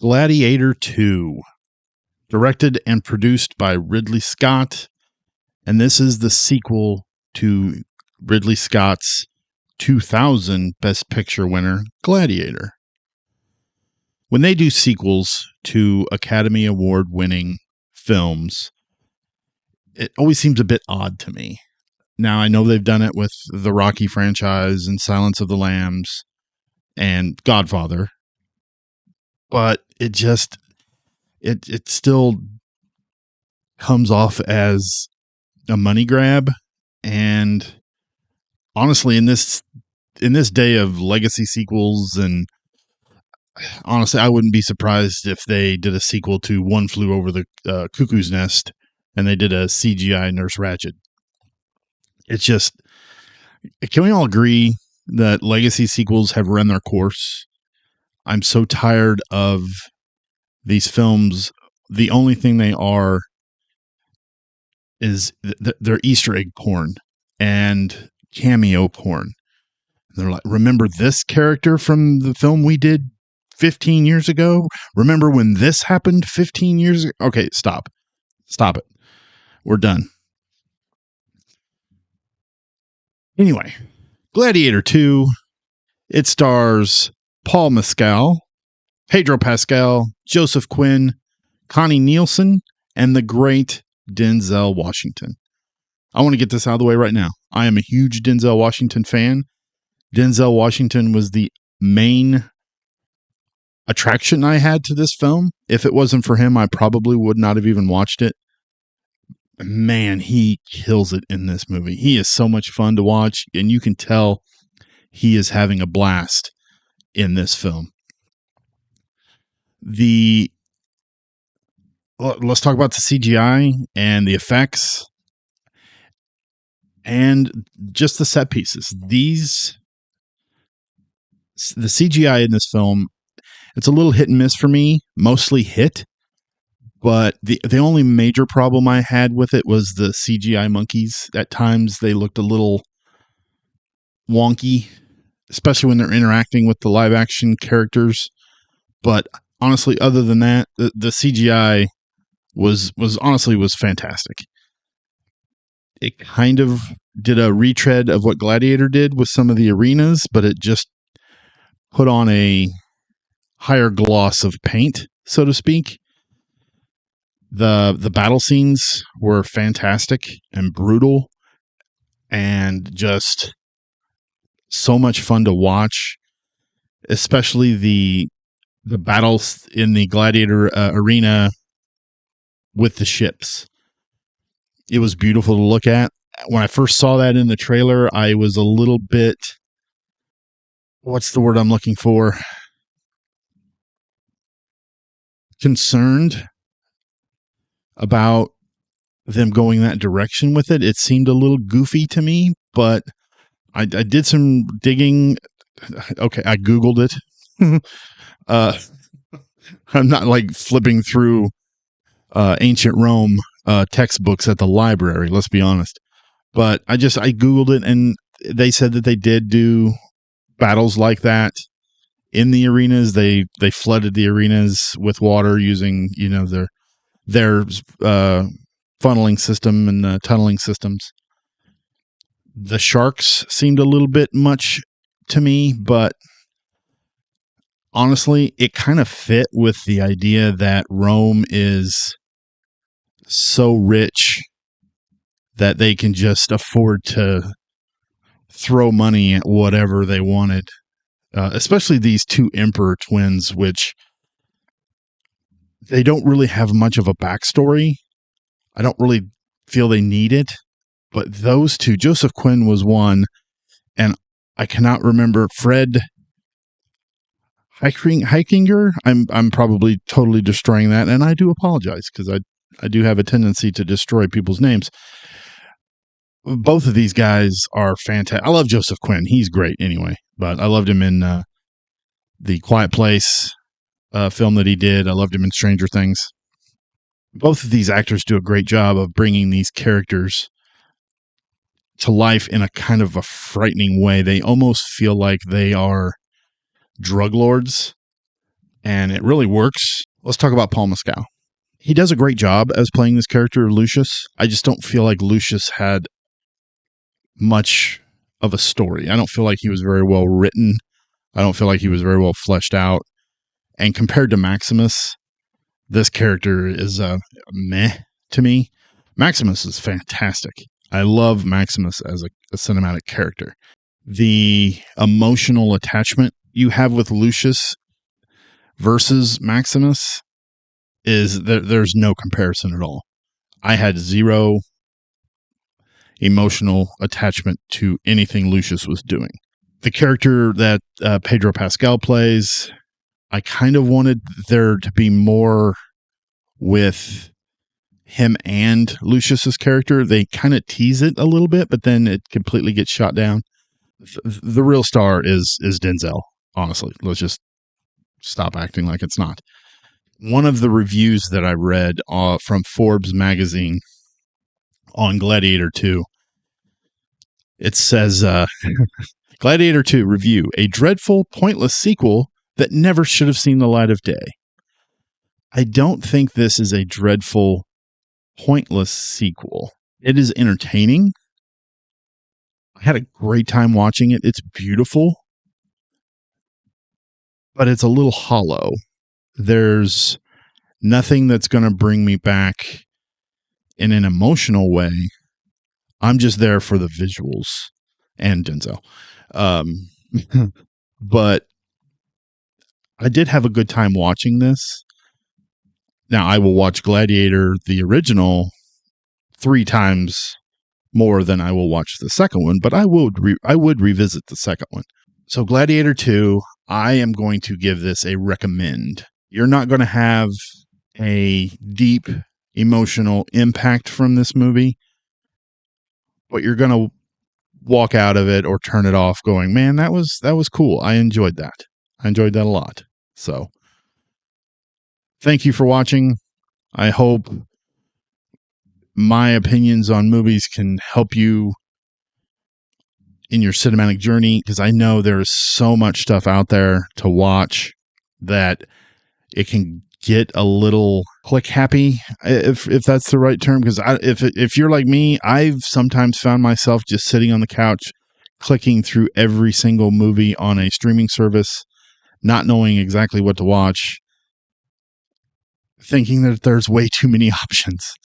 Gladiator 2, directed and produced by Ridley Scott, and this is the sequel to Ridley Scott's 2000 Best Picture winner, Gladiator. When they do sequels to Academy Award winning films, it always seems a bit odd to me. Now, I know they've done it with the Rocky franchise and Silence of the Lambs and Godfather, but it still comes off as a money grab. And honestly, in this day of legacy sequels, and honestly, I wouldn't be surprised if they did a sequel to One Flew Over the Cuckoo's Nest and they did a CGI Nurse Ratched. It's just, can we all agree that legacy sequels have run their course? I'm so tired of these films. The only thing they are is they're Easter egg porn and cameo porn. They're like, remember this character from the film we did 15 years ago? Remember when this happened 15 years ago? Okay, stop it. We're done. Anyway, Gladiator 2, it stars Paul Mescal, Pedro Pascal, Joseph Quinn, Connie Nielson, and the great Denzel Washington. I want to get this out of the way right now. I am a huge Denzel Washington fan. Denzel Washington was the main attraction I had to this film. If it wasn't for him, I probably would not have even watched it. Man, he kills it in this movie. He is so much fun to watch, and you can tell he is having a blast in this film. Let's talk about the CGI and the effects and just the set pieces. The CGI in this film, it's a little hit and miss for me, mostly hit. But the only major problem I had with it was the CGI monkeys. At times, they looked a little wonky, especially when they're interacting with the live action characters. But honestly, other than that, the CGI was fantastic. It kind of did a retread of what Gladiator did with some of the arenas, but it just put on a higher gloss of paint, so to speak. The battle scenes were fantastic and brutal and just so much fun to watch, especially the battles in the Gladiator arena with the ships. It was beautiful to look at. When I first saw that in the trailer, I was a little bit, what's the word I'm looking for? Concerned about them going that direction with it. It seemed a little goofy to me, but I did some digging. Okay, I Googled it. I'm not like flipping through ancient Rome textbooks at the library, let's be honest. But I Googled it, and they said that they did do battles like that in the arenas. They flooded the arenas with water using, their funneling system and tunneling systems. The sharks seemed a little bit much to me, but honestly, it kind of fit with the idea that Rome is so rich that they can just afford to throw money at whatever they wanted. Especially these two emperor twins, which they don't really have much of a backstory. I don't really feel they need it. But those two, Joseph Quinn was one, and I cannot remember Fred Hikinger. I'm probably totally destroying that, and I do apologize because I do have a tendency to destroy people's names. Both of these guys are fantastic. I love Joseph Quinn. He's great anyway, but I loved him in the Quiet Place film that he did. I loved him in Stranger Things. Both of these actors do a great job of bringing these characters to life in a kind of a frightening way. They almost feel like they are drug lords, and it really works. Let's talk about Paul Mescal. He does a great job as playing this character, Lucius. I just don't feel like Lucius had much of a story. I don't feel like he was very well written. I don't feel like he was very well fleshed out. And compared to Maximus, this character is meh to me. Maximus is fantastic. I love Maximus as a cinematic character. The emotional attachment you have with Lucius versus Maximus is there's no comparison at all. I had zero emotional attachment to anything Lucius was doing. The character that Pedro Pascal plays, I kind of wanted there to be more with him and Lucius's character. They kind of tease it a little bit, but then it completely gets shot down. The real star is Denzel, honestly. Let's just stop acting like it's not. One of the reviews that I read from Forbes magazine on Gladiator 2, it says, Gladiator 2 review, a dreadful, pointless sequel that never should have seen the light of day. I don't think this is a dreadful, pointless sequel. It is entertaining. I had a great time watching it. It's beautiful, but it's a little hollow. There's nothing that's going to bring me back in an emotional way. I'm just there for the visuals and Denzel. But I did have a good time watching this. Now, I will watch Gladiator, the original, 3 times more than I will watch the second one, but I would revisit the second one. So Gladiator 2, I am going to give this a recommend. You're not going to have a deep emotional impact from this movie, but you're going to walk out of it or turn it off going, man, that was cool. I enjoyed that. I enjoyed that a lot. So thank you for watching. I hope my opinions on movies can help you in your cinematic journey, because I know there's so much stuff out there to watch that it can get a little click happy, if that's the right term. Because if you're like me, I've sometimes found myself just sitting on the couch clicking through every single movie on a streaming service, not knowing exactly what to watch, thinking that there's way too many options.